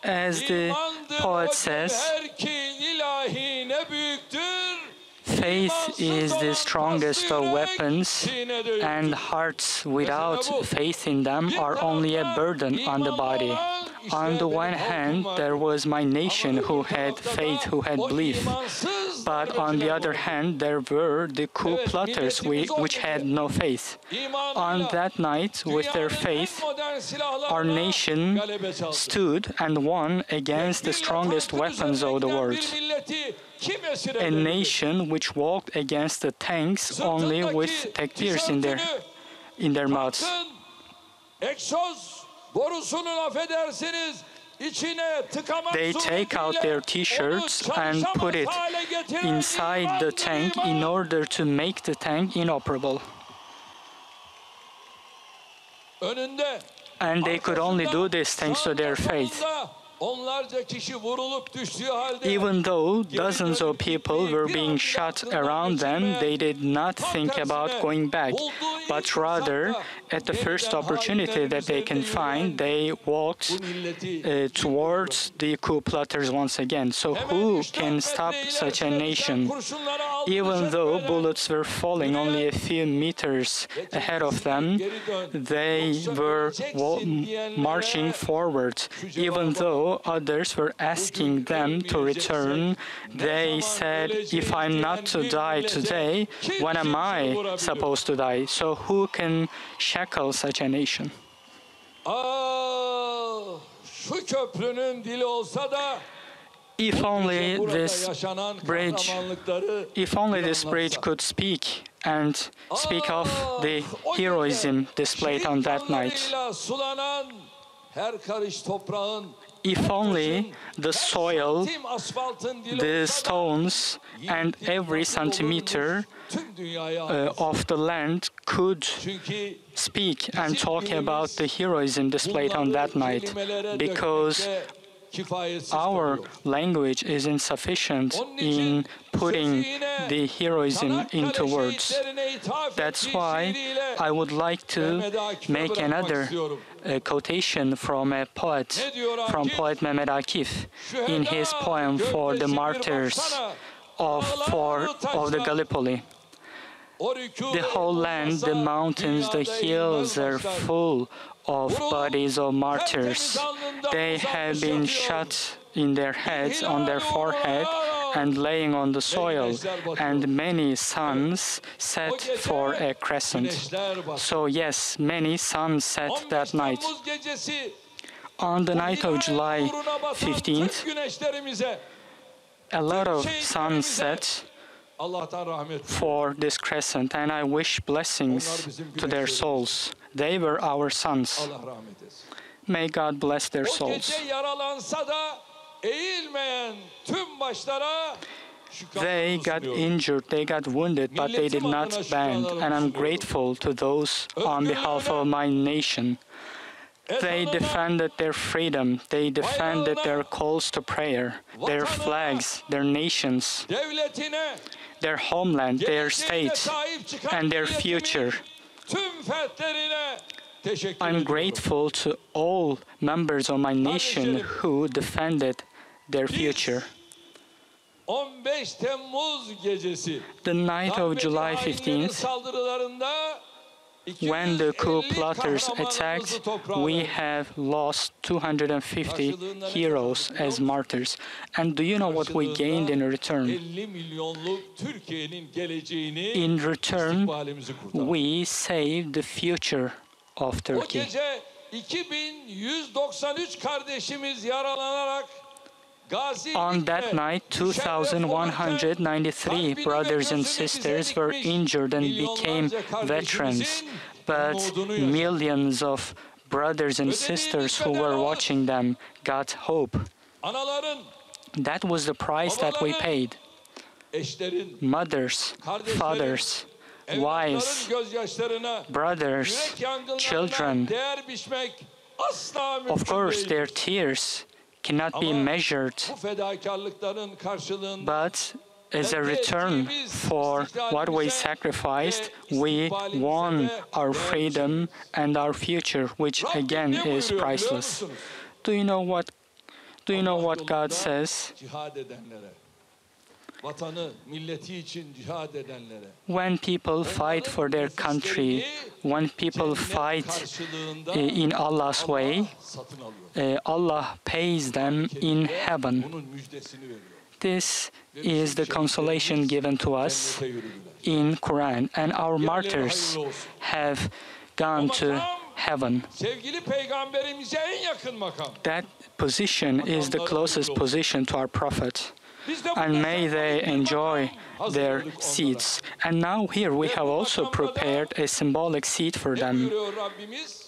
As the poet says, faith is the strongest of weapons, and hearts without faith in them are only a burden on the body. On the one hand, there was my nation who had faith, who had belief. But on the other hand, there were the coup plotters which had no faith. On that night, with their faith, our nation stood and won against the strongest weapons of the world. A nation which walked against the tanks only with takbirs in their mouths. They take out their T-shirts and put it inside the tank in order to make the tank inoperable. And they could only do this thanks to their faith. Even though dozens of people were being shot around them, they did not think about going back, but rather, at the first opportunity that they can find, they walked towards the coup plotters once again. So who can stop such a nation? Even though bullets were falling only a few meters ahead of them, they were marching forward. Even though others were asking them to return, they said, if I'm not to die today, when am I supposed to die? So who can shackle such a nation? If only this bridge could speak and speak of the heroism displayed on that night. If only the soil, the stones, and every centimeter of the land could speak and talk about the heroism displayed on that night, because our language is insufficient in putting the heroism into words. That's why I would like to make another quotation from a poet, from poet Mehmet Akif, in his poem for the martyrs of the Gallipoli. The whole land, the mountains, the hills are full of bodies of martyrs. They have been shot in their heads, on their forehead, and laying on the soil, and many suns set for a crescent. So yes, many suns set that night. On the night of July 15th, a lot of suns set for this crescent, and I wish blessings to their souls. They were our sons. May God bless their souls. They got injured, they got wounded, but they did not bend, and I'm grateful to those on behalf of my nation. They defended their freedom, they defended their calls to prayer, their flags, their nations, their homeland, their state, and their future. I'm grateful to all members of my nation who defended their future. The night of July 15th, when the coup plotters attacked, we have lost 250 heroes as martyrs. And do you know what we gained in return? In return, we saved the future of Turkey. On that night, 2,193 brothers and sisters were injured and became veterans, but millions of brothers and sisters who were watching them got hope. That was the price that we paid. Mothers, fathers, wives, brothers, children. Of course, their tears cannot be measured, but as a return for what we sacrificed, we won our freedom and our future, which again is priceless. Do you know what Do you know what God says? When people fight for their country, when people fight in Allah's way, Allah pays them in heaven. This is the consolation given to us in Quran, and our martyrs have gone to heaven. That position is the closest position to our Prophet, and may they enjoy their seats. And now here we have also prepared a symbolic seat for them.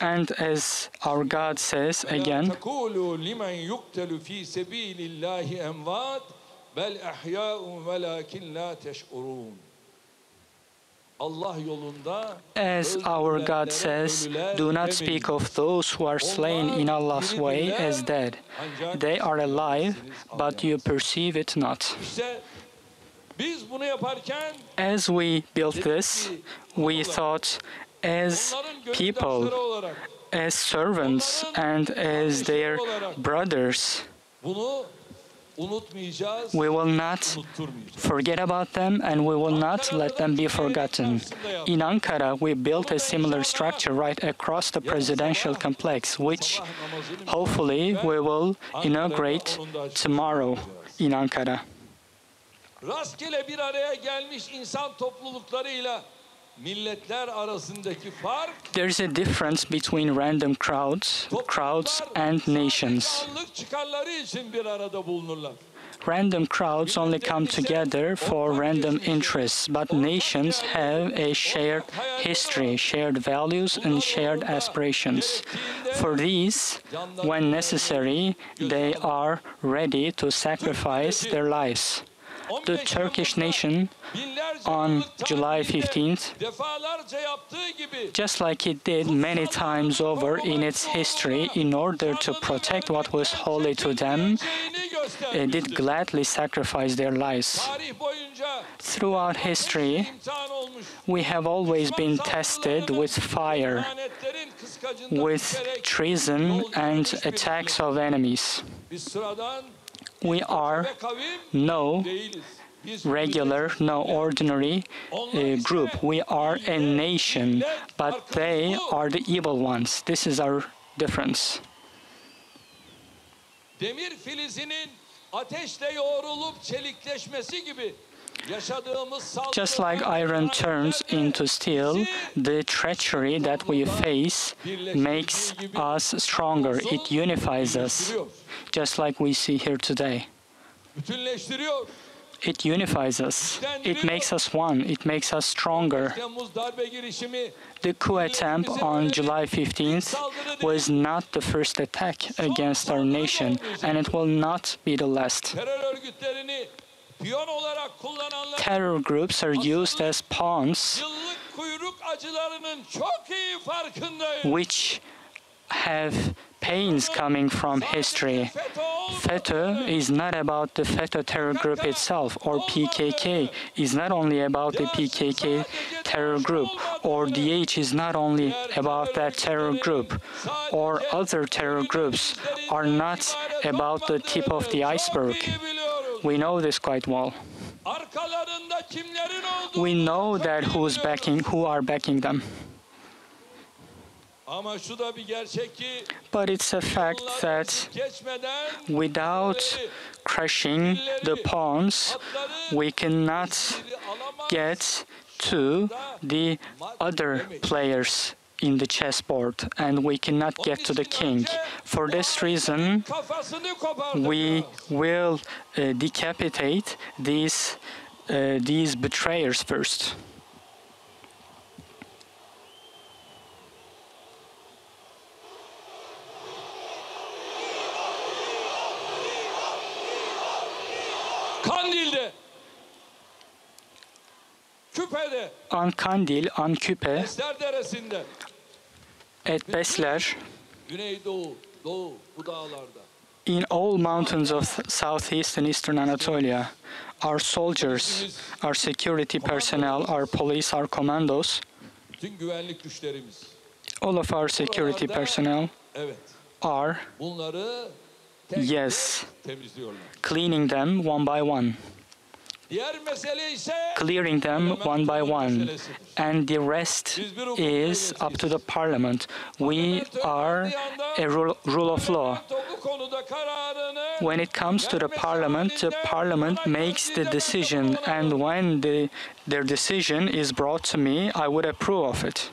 And as our God says again, as our God says, do not speak of those who are slain in Allah's way as dead. They are alive, but you perceive it not. As we built this, we thought as people, as servants, and as their brothers, we will not forget about them, and we will not let them be forgotten. In Ankara, we built a similar structure right across the presidential complex, which hopefully we will inaugurate tomorrow in Ankara. There is a difference between random crowds and nations. Random crowds only come together for random interests, but nations have a shared history, shared values, and shared aspirations. For these, when necessary, they are ready to sacrifice their lives. The Turkish nation on July 15th, just like it did many times over in its history in order to protect what was holy to them, it did gladly sacrifice their lives. Throughout history, we have always been tested with fire, with treason and attacks of enemies. We are no regular, no ordinary group. We are a nation, but they are the evil ones. This is our difference. Just like iron turns into steel, the treachery that we face makes us stronger. It unifies us, just like we see here today. It unifies us. It makes us one. It makes us stronger. The coup attempt on July 15th was not the first attack against our nation, and it will not be the last. Terror groups are used as pawns, which have pains coming from history. FETÖ is not about the FETÖ terror group itself, or PKK is not only about the PKK terror group, or DH is not only about that terror group, or other terror groups are not about the tip of the iceberg. We know this quite well. We know that who are backing them. But it's a fact that without crushing the pawns, we cannot get to the other players in the chessboard, and we cannot get to the king. For this reason, we will decapitate these betrayers first. On Kandil, on Küpe, at Besler, in all mountains of southeast and eastern Anatolia, our soldiers, our security personnel, our police, our commandos, all of our security personnel are Yes, cleaning them one by one, clearing them one by one, and the rest is up to the parliament. We are a rule of law. When it comes to the parliament makes the decision, and when their decision is brought to me, I would approve of it.